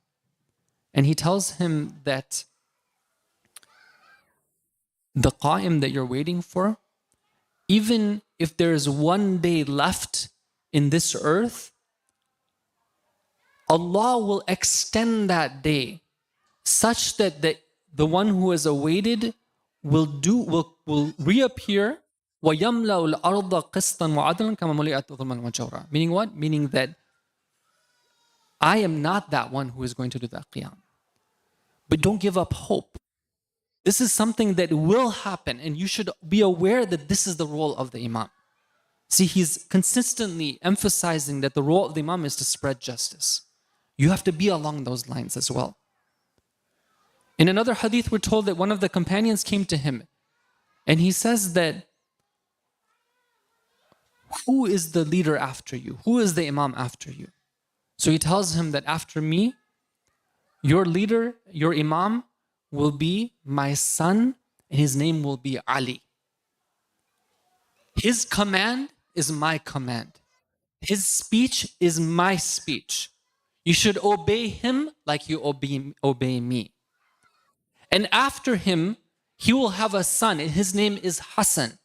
and he tells him that the qa'im that you're waiting for, even if there is one day left in this earth, Allah will extend that day such that the one who is awaited will reappear. وَيَمْلَأُ الْأَرْضَ قِسْطًا وَعَدْلًا كَمَا مُلِئَتْ ظُلْمًا وَجَوْرًا. Meaning what? Meaning that I am not that one who is going to do that qiyam. But don't give up hope. This is something that will happen, and you should be aware that this is the role of the Imam. See, he's consistently emphasizing that the role of the Imam is to spread justice. You have to be along those lines as well. In another hadith, we're told that one of the companions came to him, and he says that, who is the leader after you? Who is the Imam after you? So he tells him that after me, your leader, your Imam, will be my son, and his name will be Ali. His command is my command. His speech is my speech. You should obey him like you obey me. And after him, he will have a son, and his name is Hassan.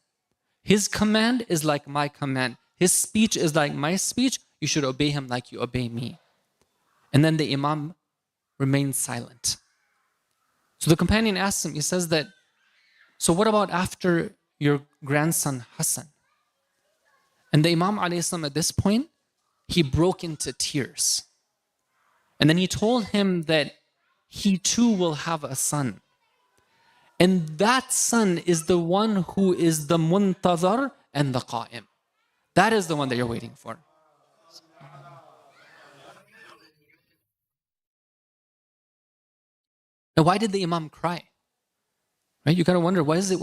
His command is like my command. His speech is like my speech. You should obey him like you obey me. And then the Imam remains silent. So the companion asks him, he says that, so what about after your grandson Hassan? And the Imam ﷺ at this point, he broke into tears. And then he told him that he too will have a son. And that son is the one who is the muntazar and the qa'im. That is the one that you're waiting for. Now, why did the Imam cry? Right? You gotta wonder, why is it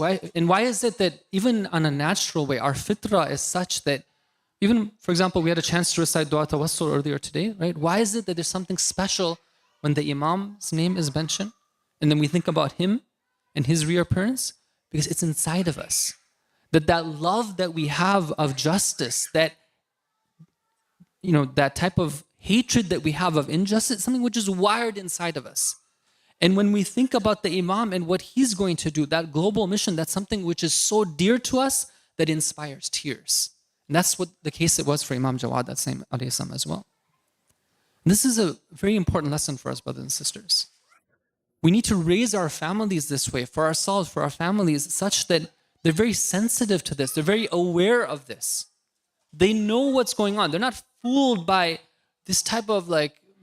that even on a natural way, our fitrah is such that, even, for example, we had a chance to recite Dua Tawassul earlier today, right? Why is it that there's something special when the Imam's name is mentioned, and then we think about him and his reappearance? Because it's inside of us. That love that we have of justice, that type of hatred that we have of injustice, something which is wired inside of us. And when we think about the Imam and what he's going to do, that global mission, that's something which is so dear to us that inspires tears. And that's what the case it was for Imam Jawad, that same alayhi salam as well. And this is a very important lesson for us, brothers and sisters. We need to raise our families this way, for ourselves, for our families, such that they're very sensitive to this. They're very aware of this. They know what's going on. They're not fooled by this type of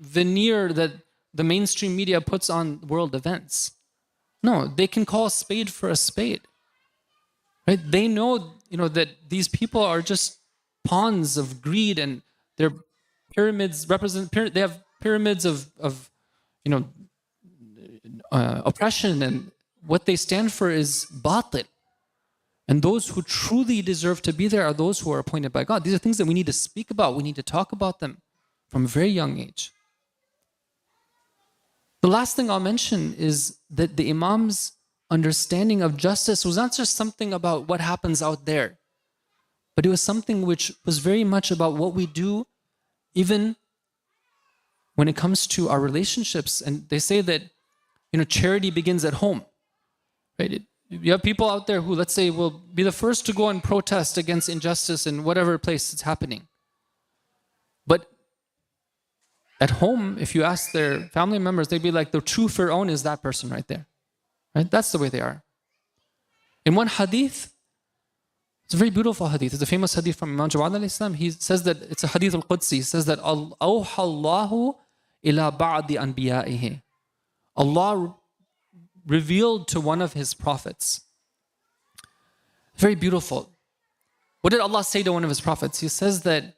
veneer that the mainstream media puts on world events. No, they can call a spade for a spade. Right? They know, that these people are just pawns of greed, and their pyramids represent. They have pyramids of oppression, and what they stand for is batil. And those who truly deserve to be there are those who are appointed by God. These are things that we need to speak about. We need to talk about them from a very young age. The last thing I'll mention is that the Imam's understanding of justice was not just something about what happens out there, but it was something which was very much about what we do even when it comes to our relationships. And they say that, charity begins at home. Right? You have people out there who, let's say, will be the first to go and protest against injustice in whatever place it's happening. But at home, if you ask their family members, they'd be like, the true Fir'aun is that person right there. Right? That's the way they are. In one hadith, it's a very beautiful hadith. It's a famous hadith from Imam Jawad alayhi salam. He says that it's a hadith al-Qudsi. He says that Awha Allahu ila ba'di anbiya'ihi. Allah revealed to one of his prophets. Very beautiful. What did Allah say to one of his prophets? He says that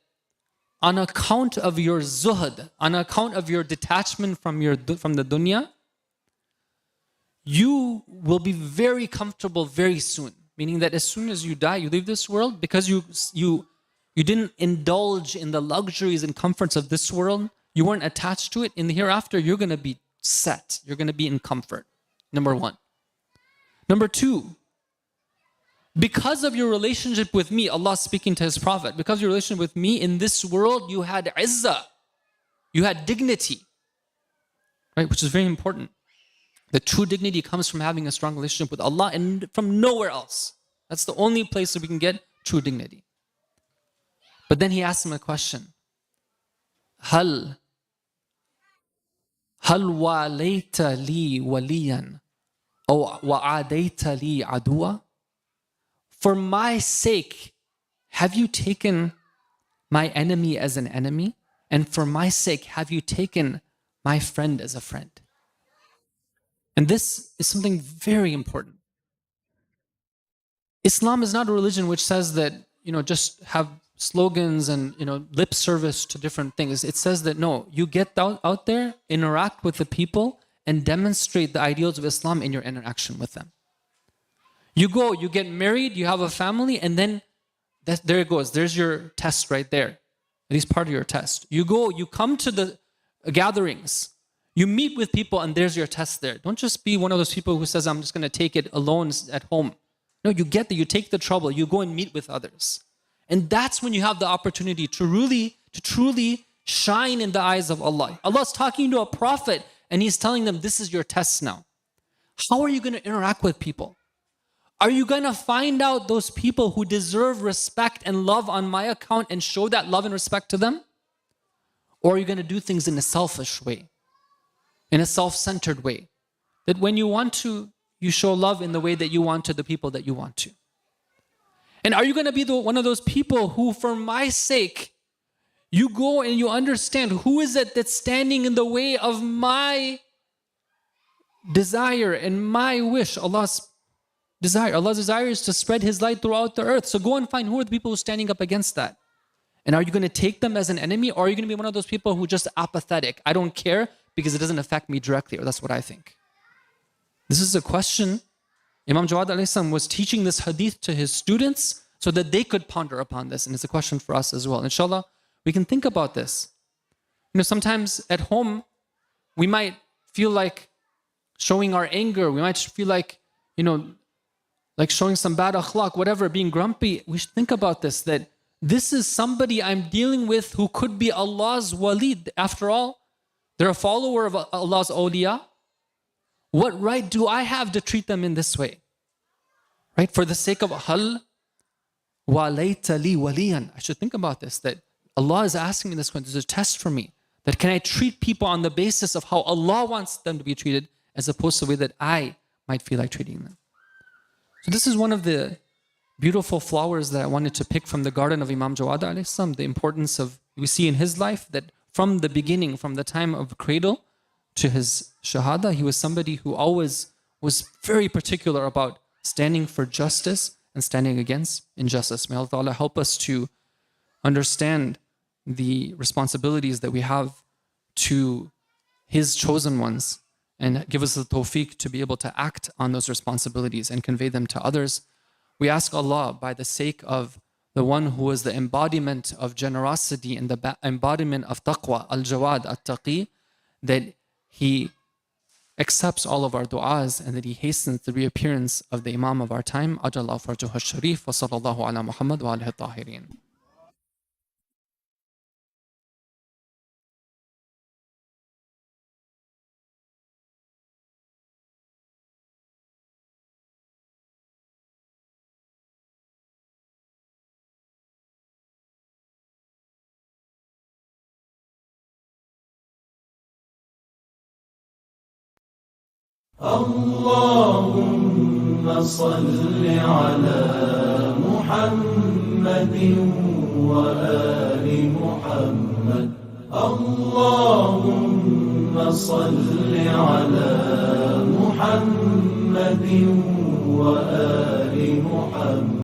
on account of your zuhd, on account of your detachment from the dunya, you will be very comfortable very soon. Meaning that as soon as you die, you leave this world, because you didn't indulge in the luxuries and comforts of this world, you weren't attached to it. In the hereafter, you're going to be set. You're going to be in comfort. Number one. Number two, because of your relationship with me, Allah speaking to His Prophet, because of your relationship with me in this world, you had izzah, you had dignity, right? Which is very important. The true dignity comes from having a strong relationship with Allah and from nowhere else. That's the only place that we can get true dignity. But then he asked him a question. Hal walayta li waliyan aw wa'adayta li aduwa? For my sake, have you taken my enemy as an enemy? And for my sake, have you taken my friend as a friend? And this is something very important. Islam is not a religion which says that, just have slogans and, lip service to different things. It says that, no, you get out there, interact with the people, and demonstrate the ideals of Islam in your interaction with them. You go, you get married, you have a family, and then there it goes. There's your test right there. At least part of your test. You go, you come to the gatherings. You meet with people and there's your test there. Don't just be one of those people who says, I'm just going to take it alone at home. No, you get there, you take the trouble, you go and meet with others. And that's when you have the opportunity to truly shine in the eyes of Allah. Allah's talking to a prophet and He's telling them, this is your test now. How are you going to interact with people? Are you going to find out those people who deserve respect and love on my account and show that love and respect to them? Or are you going to do things in a selfish way? In a self-centered way, that when you want to, you show love in the way that you want to the people that you want to. And are you going to be one of those people who, for my sake, you go and you understand who is it that's standing in the way of my desire and my wish, Allah's desire. Allah's desire is to spread His light throughout the earth. So go and find who are the people who are standing up against that. And are you going to take them as an enemy, or are you going to be one of those people who are just apathetic? I don't care, because it doesn't affect me directly, or that's what I think. This is a question. Imam Jawad alayhi salam was teaching this hadith to his students so that they could ponder upon this, and it's a question for us as well. Inshallah, we can think about this. Sometimes at home, we might feel like showing our anger. We might feel like, like showing some bad akhlaq, whatever, being grumpy. We should think about this, that this is somebody I'm dealing with who could be Allah's wali. After all, they're a follower of Allah's awliya. What right do I have to treat them in this way? Right? For the sake of hal walayta li waliyan. I should think about this, that Allah is asking me this question. There's a test for me. That can I treat people on the basis of how Allah wants them to be treated, as opposed to the way that I might feel like treating them. So this is one of the beautiful flowers that I wanted to pick from the garden of Imam Jawad alayhi salam. The importance of, we see in his life that from the beginning, from the time of cradle to his shahada, he was somebody who always was very particular about standing for justice and standing against injustice. May Allah help us to understand the responsibilities that we have to His chosen ones, and give us the tawfiq to be able to act on those responsibilities and convey them to others. We ask Allah, by the sake of the one who is the embodiment of generosity and the embodiment of taqwa, al-Jawad, al-Taqi, that He accepts all of our du'as and that He hastens the reappearance of the Imam of our time, Ajallahu farjuhu al-Sharif, wa sallallahu ala Muhammad wa alihi tahirin. اللهم صل على محمد وآل محمد اللهم صل على محمد وآل محمد